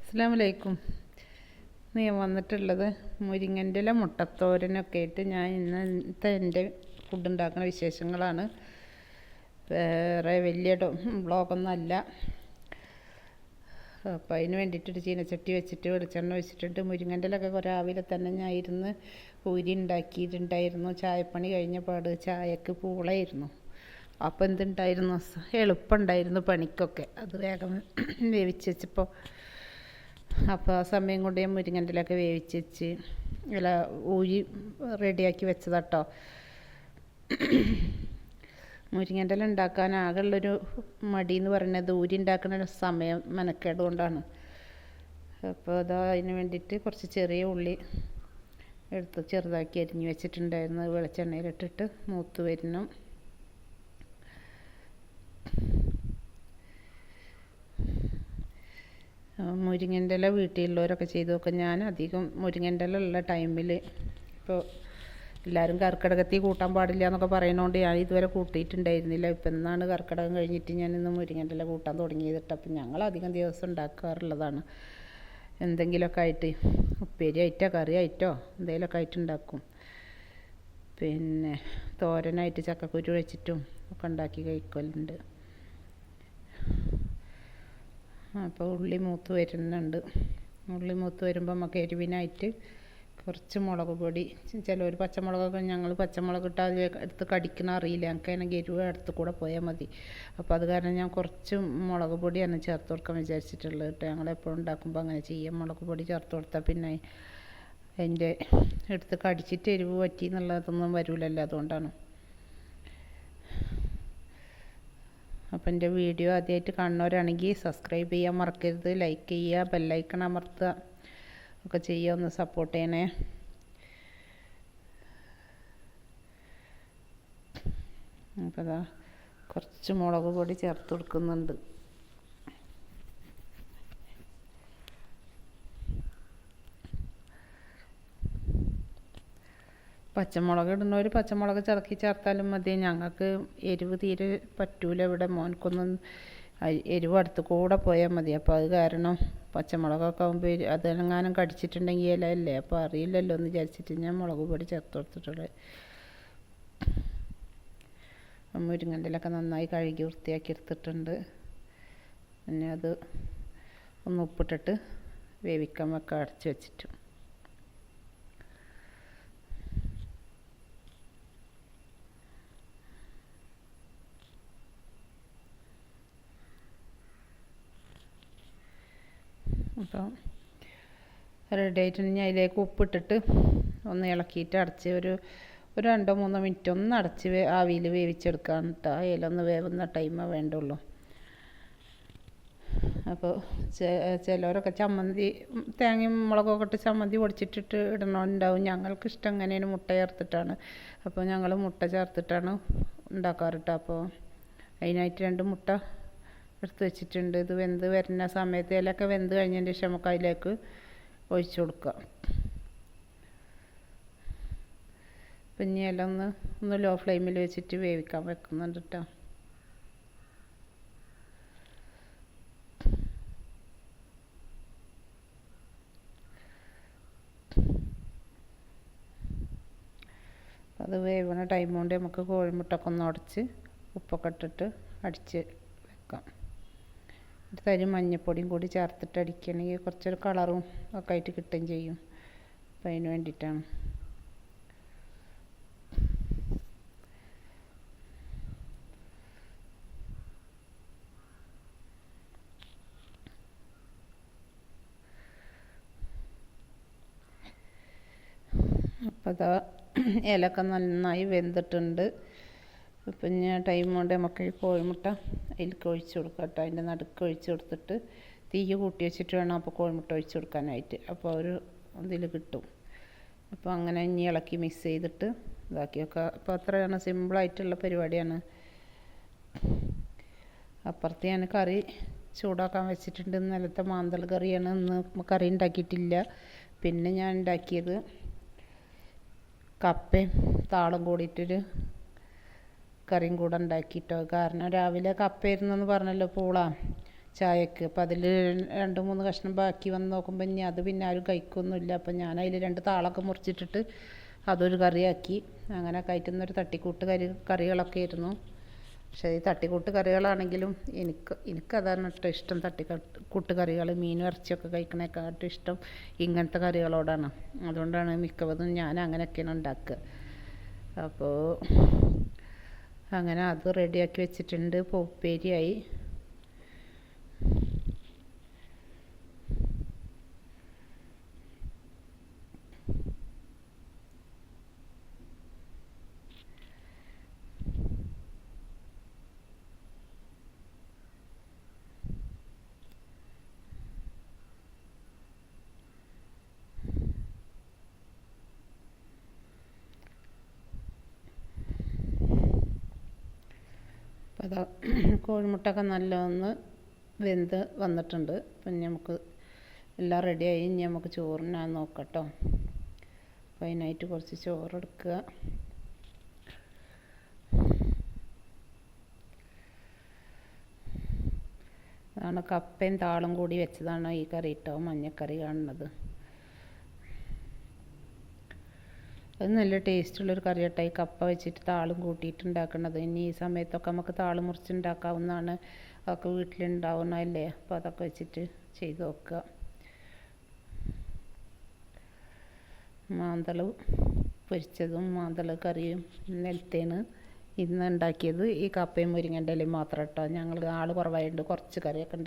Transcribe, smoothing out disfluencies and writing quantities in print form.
അസ്സലാമലൈക്കും. ഇന്ന് ഞാൻ വന്നിട്ടുള്ളത് മുരിങ്ങൻ്റെ ഇല മുട്ടത്തോരനൊക്കെ ആയിട്ട് ഞാൻ ഇന്നത്തെ എൻ്റെ ഫുഡ് ഉണ്ടാക്കുന്ന വിശേഷങ്ങളാണ്. വേറെ വലിയ ബ്ലോഗൊന്നും അല്ല. അപ്പോൾ അതിന് വേണ്ടിയിട്ടൊരു ചീനച്ചട്ടി വെച്ചിട്ട് വെളിച്ചെണ്ണ വെച്ചിട്ടുണ്ട്. മുരിങ്ങൻ്റെ ഇലയൊക്കെ രാവിലെ തന്നെ ഞാൻ ഇരുന്ന് പൂരി ഉണ്ടാക്കിയിട്ടുണ്ടായിരുന്നു. ചായപ്പണി കഴിഞ്ഞ പാട് ചായക്ക് പൂളായിരുന്നു. അപ്പോൾ എന്തുണ്ടായിരുന്നു, എളുപ്പമുണ്ടായിരുന്നു പണിക്കൊക്കെ. അത് വേഗം വേവിച്ച് വെച്ചപ്പോൾ അപ്പോൾ ആ സമയം കൊണ്ട് ഞാൻ മുരിങ്ങൻ്റെ ഇലയൊക്കെ വേവിച്ച് വെച്ച് ഇല ഊരി റെഡിയാക്കി വെച്ചതാട്ടോ. മുരിങ്ങൻ്റെ ഇല ഉണ്ടാക്കാൻ ആകെയുള്ളൊരു മടി എന്ന് പറയുന്നത് ഊരി ഉണ്ടാക്കുന്ന സമയം മെനക്കേട് കൊണ്ടാണ്. അപ്പോൾ അതാ അതിന് വേണ്ടിയിട്ട് കുറച്ച് ചെറിയ ഉള്ളി എടുത്ത് ചെറുതാക്കി അരിഞ്ഞ് വെച്ചിട്ടുണ്ടായിരുന്നു. വെളിച്ചെണ്ണയിലിട്ടിട്ട് മൂത്ത് വരുന്നു. മുരിങ്ങൻ്റെ ഇല വീട്ടിലുള്ളവരൊക്കെ ചെയ്ത് നോക്കുക. ഞാൻ അധികം മുരിങ്ങൻ്റെ ഇല ഉള്ള ടൈമിൽ ഇപ്പോൾ എല്ലാവരും കർക്കിടകത്തിൽ കൂട്ടാൻ പാടില്ല എന്നൊക്കെ പറയുന്നതുകൊണ്ട് ഞാൻ ഇതുവരെ കൂട്ടിയിട്ടുണ്ടായിരുന്നില്ല. ഇപ്പം എന്നാണ് കർക്കിടകം കഴിഞ്ഞിട്ട് ഞാനിന്ന് മുരിങ്ങൻ്റെ ഇല കൂട്ടാൻ തുടങ്ങിയതിട്ട്. അപ്പം ഞങ്ങൾ അധികം ദിവസം ഉണ്ടാക്കാറുള്ളതാണ്. എന്തെങ്കിലുമൊക്കെ ആയിട്ട് ഉപ്പേരി ആയിട്ടോ കറി ആയിട്ടോ എന്തെങ്കിലുമൊക്കെ ആയിട്ട് ഉണ്ടാക്കും. പിന്നെ തോരനായിട്ട് ചക്കക്കുരു വെച്ചിട്ടും ഒക്കെ ഉണ്ടാക്കി കഴിക്കലുണ്ട്. അപ്പോൾ ഉള്ളി മൂത്ത് വരുന്നുണ്ട്. ഉള്ളി മൂത്ത് വരുമ്പോൾ നമുക്ക് എരിവിനായിട്ട് കുറച്ച് മുളക് പൊടി, ചിലവർ പച്ചമുളകൊക്കെ, ഞങ്ങൾ പച്ചമുളക് ഇട്ട് അതിൽ എടുത്ത് കടിക്കണ അറിയില്ല, ഞങ്ങൾക്ക് എരിവ് അടുത്ത് കൂടെ പോയാൽ മതി. അപ്പോൾ അത് കാരണം ഞാൻ കുറച്ച് മുളക് പൊടിയാണ് ചേർത്ത് കൊടുക്കാൻ വിചാരിച്ചിട്ടുള്ളത് കേട്ടോ. ഞങ്ങളെപ്പോഴും ഉണ്ടാക്കുമ്പോൾ അങ്ങനെ ചെയ്യാം. മുളക് പൊടി ചേർത്ത് കൊടുത്താൽ പിന്നെ അതിൻ്റെ എടുത്ത് കടിച്ചിട്ട് എരിവ് പറ്റി എന്നുള്ളതൊന്നും വരില്ലല്ലോ, അതുകൊണ്ടാണ്. അപ്പം എൻ്റെ വീഡിയോ ആദ്യമായിട്ട് കാണുന്നവരാണെങ്കിൽ സബ്സ്ക്രൈബ് ചെയ്യാൻ മറക്കരുത്, ലൈക്ക് ചെയ്യുക, ബെല്ലൈക്കൺ അമർത്തുക ഒക്കെ ചെയ്യുക, ഒന്ന് സപ്പോർട്ട് ചെയ്യണേ. അപ്പോൾ അതാ കുറച്ച് മുളക് പൊടി ചേർത്ത് കൊടുക്കുന്നുണ്ട്. പച്ചമുളക് ഇടുന്നവർ പച്ചമുളക് ചതക്കി ചേർത്താലും മതി. ഞങ്ങൾക്ക് എരിവ് തീരെ പറ്റൂല. ഇവിടെ മോനക്കൊന്നും എരിവ് അടുത്ത് കൂടെ പോയാൽ മതി. അപ്പോൾ അത് കാരണം പച്ചമുളകൊക്കെ ആകുമ്പോൾ അതെങ്ങാനും കടിച്ചിട്ടുണ്ടെങ്കിൽ ഇലയല്ലേ, അപ്പോൾ അറിയില്ലല്ലോ എന്ന് വിചാരിച്ചിട്ട് ഞാൻ മുളക് പൊടി ചേർത്ത് കൊടുത്തിട്ടുള്ളത്. മുരിങ്ങൻ്റെ ഇലയൊക്കെ നന്നായി കഴുകി വൃത്തിയാക്കി എടുത്തിട്ടുണ്ട്. പിന്നെ അത് ഒന്ന് ഉപ്പിട്ടിട്ട് വേവിക്കാൻ വെക്കാം അടച്ച് വെച്ചിട്ട്. അപ്പോൾ റെഡി ആയിട്ടുണ്ടെങ്കിൽ അതിലേക്ക് ഉപ്പിട്ടിട്ട് ഒന്ന് ഇളക്കിയിട്ട് അടച്ച് ഒരു 2-3 മിനിറ്റ് ഒന്ന് അടച്ച് ആവിയിൽ വേവിച്ചെടുക്കാൻ കേട്ടോ. അതിലൊന്ന് വേവുന്ന ടൈമേ വേണ്ടുള്ളൂ. അപ്പോൾ ചിലവരൊക്കെ ചമ്മന്തി തേങ്ങയും മുളകൊക്കെ ഇട്ട് ചമ്മന്തി പൊടിച്ചിട്ടിട്ട് ഇടണമുണ്ടാവും. ഞങ്ങൾക്ക് ഇഷ്ടം എങ്ങനെയാണ് മുട്ട ചേർത്തിട്ടാണ്. അപ്പോൾ ഞങ്ങൾ മുട്ട ചേർത്തിട്ടാണ് ഉണ്ടാക്കാറ് കേട്ടോ. അപ്പോൾ അതിനായിട്ട് 2 മുട്ട എടുത്ത് വെച്ചിട്ടുണ്ട്. ഇത് വെന്ത് വരുന്ന സമയത്ത് ഇലയൊക്കെ വെന്ത് കഴിഞ്ഞതിന് ശേഷം നമുക്ക് അതിലേക്ക് ഒഴിച്ചു കൊടുക്കുക. പിന്നെ ഇല ഒന്ന് ലോ ഫ്ലെയിമിൽ വെച്ചിട്ട് വേവിക്കാൻ വെക്കുന്നുണ്ട് കേട്ടോ. അത് വേവണ ടൈം കൊണ്ട് നമുക്ക് കോഴിമുട്ടൊക്കെ ഒന്ന് ഉടച്ച് ഉപ്പൊക്കെ ഇട്ടിട്ട് അടിച്ച് വെക്കാം. തരി മഞ്ഞൾപ്പൊടിയും കൂടി ചേർത്തിട്ട് അടിക്കുകയാണെങ്കിൽ കുറച്ചൊരു കളറും ഒക്കെ ആയിട്ട് കിട്ടുകയും ചെയ്യും. അപ്പം അതിന് വേണ്ടിയിട്ടാണ്. അപ്പം അതാ ഇലയൊക്കെ നന്നായി വെന്തിട്ടുണ്ട്. പിന്നെ ടൈം കൊണ്ട് നമുക്ക് ഈ കോഴിമുട്ട അതിലേക്ക് ഒഴിച്ച് കൊടുക്കാം കേട്ടോ. അതിൻ്റെ നടുക്ക് ഒഴിച്ച് കൊടുത്തിട്ട് തീ കൂട്ടി വെച്ചിട്ട് വേണം അപ്പോൾ കോഴിമുട്ട ഒഴിച്ച് കൊടുക്കാനായിട്ട്. അപ്പോൾ ഒരു ഇതിൽ കിട്ടും. അപ്പോൾ അങ്ങനെ ഇനി ഇളക്കി മിക്സ് ചെയ്തിട്ട് ഇതാക്കി വെക്കുക. അപ്പോൾ അത്രയാണ്, സിമ്പിളായിട്ടുള്ള പരിപാടിയാണ്. അപ്പുറത്ത് ഞാൻ കറി ചൂടാക്കാൻ വെച്ചിട്ടുണ്ട്. ഇന്നലത്തെ മാന്തൽ കറിയാണ്. ഇന്ന് കറി ഉണ്ടാക്കിയിട്ടില്ല. പിന്നെ ഞാൻ ഉണ്ടാക്കിയത് കപ്പയും താളും കൂടിയിട്ടൊരു കറിയും കൂടെ ഉണ്ടാക്കിയിട്ടോ. കാരണം രാവിലെ കപ്പയായിരുന്നെന്ന് പറഞ്ഞല്ലോ പൂള. ചായക്ക്. അപ്പം അതിൽ 2-3 കഷ്ണം ബാക്കി വന്ന് നോക്കുമ്പോൾ ഇനി അത് പിന്നെ ആരും കഴിക്കൊന്നുമില്ല. അപ്പം ഞാൻ അതിൽ 2 താളൊക്കെ മുറിച്ചിട്ടിട്ട് അതൊരു കറിയാക്കി. അങ്ങനെ കയറ്റുന്നൊരു തട്ടിക്കൂട്ട് കറികളൊക്കെ ആയിരുന്നു. പക്ഷേ ഈ തട്ടിക്കൂട്ട് കറികളാണെങ്കിലും എനിക്കതാണ് ഇഷ്ടം. തട്ടിക്കൂട്ട് കറികൾ, മീനും ഇറച്ചിയൊക്കെ കഴിക്കണേക്കാട്ടും ഇഷ്ടം ഇങ്ങനത്തെ കറികളോടാണ്. അതുകൊണ്ടാണ് മിക്കവതും ഞാൻ അങ്ങനെയൊക്കെയാണ് ഉണ്ടാക്കുക. അപ്പോൾ അങ്ങനെ അത് റെഡിയാക്കി വെച്ചിട്ടുണ്ട്. ഇപ്പോൾ ഉപ്പേരിയായി. അപ്പോൾ അതാ കോഴിമുട്ടൊക്കെ നല്ലൊന്ന് വെന്ത് വന്നിട്ടുണ്ട്. അപ്പം നമുക്ക് എല്ലാം റെഡിയായി. ഇനി നമുക്ക് ചോറിനാൻ നോക്കട്ടോ. അപ്പോൾ അതിനായിട്ട് കുറച്ച് ചോറെടുക്കുക. അതാണ് കപ്പയും താളും കൂടി വെച്ചതാണ് ഈ കറി കേട്ടോ, മഞ്ഞക്കറി കാണുന്നത്. അത് നല്ല ടേസ്റ്റുള്ളൊരു കറി കേട്ടോ, ഈ കപ്പ വെച്ചിട്ട് താളും കൂട്ടിയിട്ട് ഉണ്ടാക്കുന്നത്. ഇനി ഈ സമയത്തൊക്കെ നമുക്ക് താള് മുറിച്ചുണ്ടാക്കാവുന്നതാണ്. അതൊക്കെ വീട്ടിലുണ്ടാവുന്നതല്ലേ. അപ്പോൾ അതൊക്കെ വെച്ചിട്ട് ചെയ്ത് നോക്കുക. മാന്തൾ പൊരിച്ചതും മാന്തൾ കറിയും ഇന്നലത്തേന് ഇന്ന് ഉണ്ടാക്കിയത്. ഈ കപ്പയും മുരിങ്ങൻ്റെ ഇലയും മാത്രം കേട്ടോ. ഞങ്ങൾ ആൾ കുറവായതുകൊണ്ട് കുറച്ച് കറിയൊക്കെ ഉണ്ടായി.